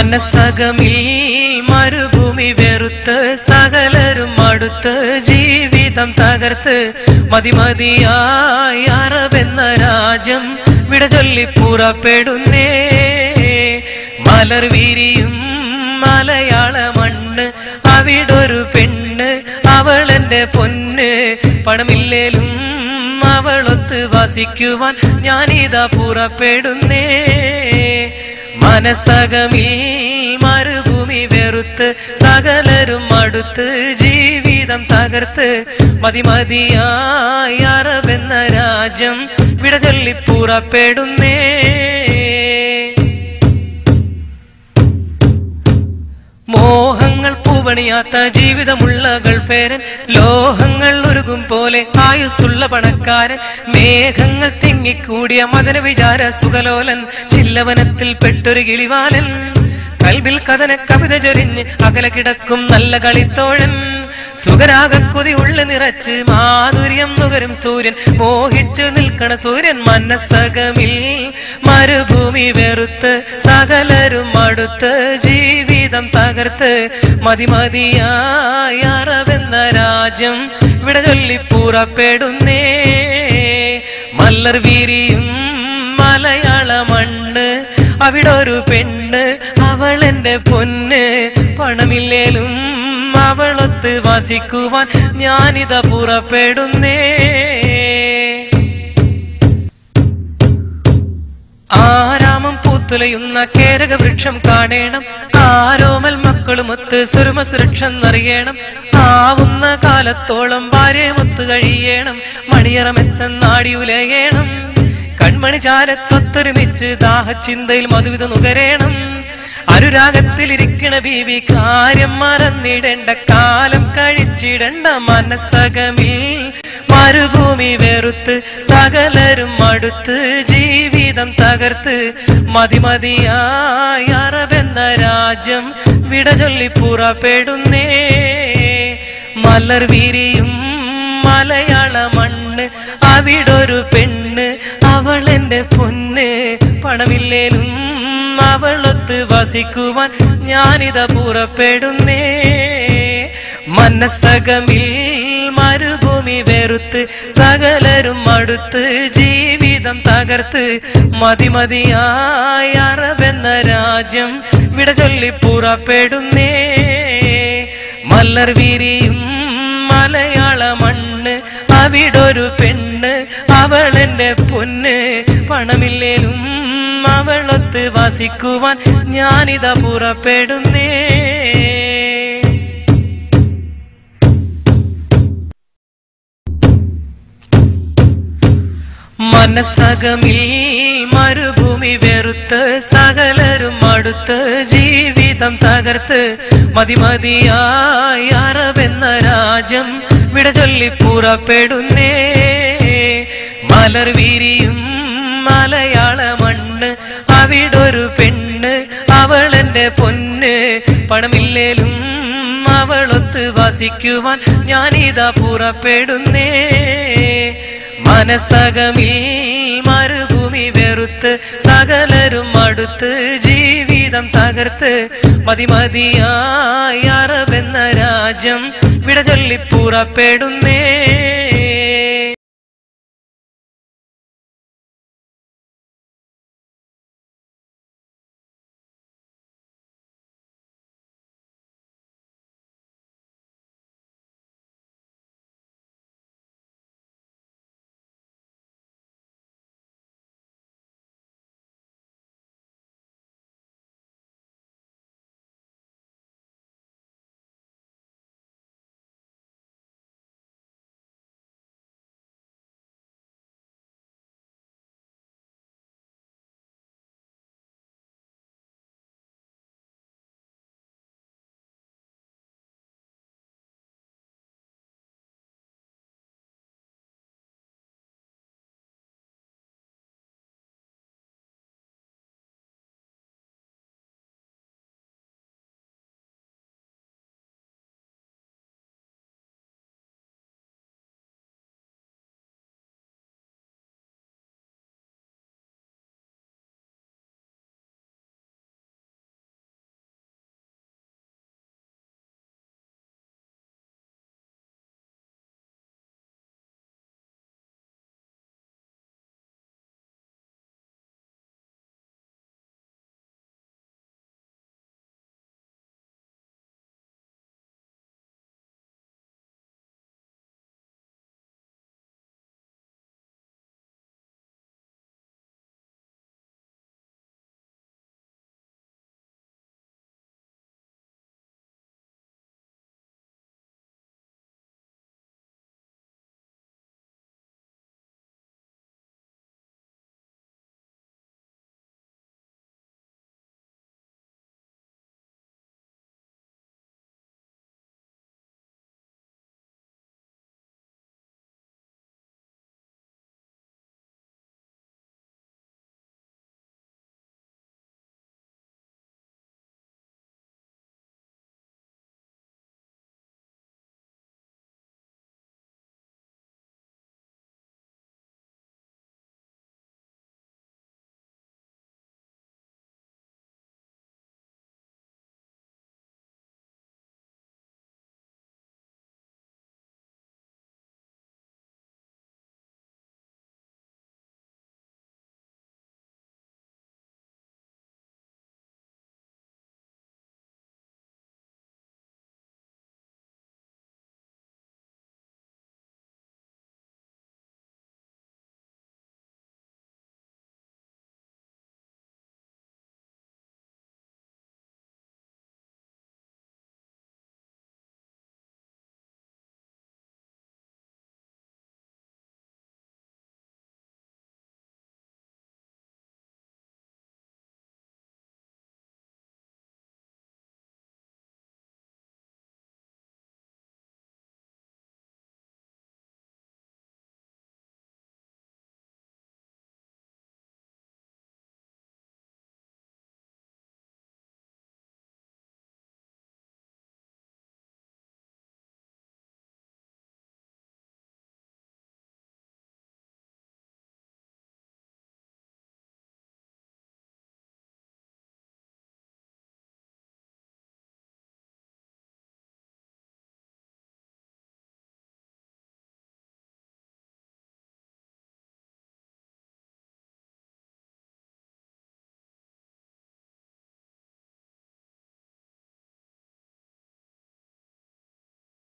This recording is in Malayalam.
മനസ്സകമിൽ മരുഭൂമി വെറുത്ത് സകലരും അടുത്ത് ജീവിതം തകർത്ത് മതിമതിയായി അറബെന്ന രാജ്യം വിട ചൊല്ലി പുറപ്പെടുന്നേ. മലർ വിരിയും മലയാള മണ്ണ്, അവിടൊരു പെണ്ണ്, അവളെന്റെ പൊന്ന്. പണമില്ലേലും അവളൊത്ത് വസിക്കുവാൻ ഞാനിതാ പുറപ്പെടുന്നേ. മനസ്സകമിൽ മരുഭൂമി വെറുത്ത് സകലരും അടുത്ത് ജീവിതം തകർത്ത് മതിമതിയായി അറബെന്ന രാജ്യം വിട ചൊല്ലി പുറപ്പെടുന്നേ. മോഹങ്ങൾ പൂവണിയാത്ത ജീവിതമുള്ള ഗൾഫേരൻ, ലോഹങ്ങൾ ഉരുകും പോലെ ആയുസ്സുള്ള പണക്കാരൻ, മേഘങ്ങൾ തിങ്ങിക്കൂടിയ മദന വിചാര സുഖലോലൻ, ചില്ലവനത്തിൽ പെട്ടൊരു കിളിവാലൻ, കൽബിൽ കഥന കവിത ചൊരിഞ്ഞ് അകല കിടക്കും നല്ല കളിത്തോഴൻ, സുഖരാഗക്കൊതി ഉള്ളു നിറച്ച് മാധുര്യം നുകരും സൂര്യൻ, മോഹിച്ചു നിൽക്കണ സൂര്യൻ. മനസ്സകമിൽ മരുഭൂമി വെറുത്ത് സകലരും അടുത്ത് ജീവിതം തകർത്ത് മതിമതിയായി അറബെന്ന രാജ്യം വിട ചൊല്ലി പുറപ്പെടുന്നേ. മലർ വിരിയും മലയാള മണ്ണ്, അവിടൊരു പെണ്ണ്, അവളെന്റെ പൊന്ന്. പണമില്ലേലും അവളൊത്ത് വസിക്കുവാൻ ഞാനിതാ പുറപ്പെടുന്നേ. ആരാമം പൂത്തുലയുന്ന കേരക വൃക്ഷം കാണേണം, ആരോമൽ മക്കളുമൊത്ത് സുരുമ സുരക്ഷന്നറിയണം, ആവുന്ന കാലത്തോളം ഭാര്യമൊത്ത് കഴിയണം, മണിയറമെത്തന്നാടി ഉലയണം, കൺമണി ചാരത്തൊത്തൊരുമിച്ച് ദാഹചിന്തയിൽ മധുവിധ നുകരേണം, അനുരാഗത്തിലിരിക്കണ ബീവി കാര്യം മറന്നിടേണ്ട, കാലം കഴിച്ചിടണ്ട. മനസ്സകമിൽ മരുഭൂമി വെറുത്ത് സകലരും അടുത്ത് ജീവിതം തകർത്ത് മതിമതിയായി അറബെന്ന രാജ്യം വിട ചൊല്ലി പുറപ്പെടുന്നേ. മലർ വിരിയും മലയാള മണ്ണ്, അവിടൊരു പെണ്ണ്, അവളെന്റെ പൊന്ന്. പണമില്ലേലും അവളൊത്ത് വസിക്കുവാൻ ഞാനിതാ പുറപ്പെടുന്നേ. മനസ്സകമിൽ മരുഭൂമി വെറുത്ത് സകലരും അടുത്ത് ജീവിതം തകർത്ത് മതിമതിയായി അറബെന്ന രാജ്യം വിട ചൊല്ലി പുറപ്പെടുന്നേ. മലർ വിരിയും മലയാള മണ്ണ്, അവിടൊരു പെണ്ണ്, അവളെന്റെ പൊന്ന്. പണമില്ലേലും അവളൊത്ത് വസിക്കുവാൻ ഞാനിതാ പുറപ്പെടുന്നേ. മനസ്സകമിൽ മരുഭൂമി വെറുത്ത് സകലരും അടുത്ത് ജീവിതം തകർത്ത് മതിമതിയായി അറബെന്ന രാജ്യം വിട ചൊല്ലി പുറപ്പെടുന്നേ. മലർ വിരിയും മലയാള മണ്ണ്, അവിടൊരു പെണ്ണ്, അവളെന്റെ പൊന്ന്. പണമില്ലേലും അവളൊത്ത് വസിക്കുവാൻ ഞാനിതാ പുറപ്പെടുന്നേ. മനസ്സകമിൽ മരുഭൂമി വെറുത്ത് സകലരും അടുത്ത് ജീവിതം തകർത്ത് മതിമതിയായി അറബെന്ന രാജ്യം വിട ചൊല്ലി പുറപ്പെടുന്നേ.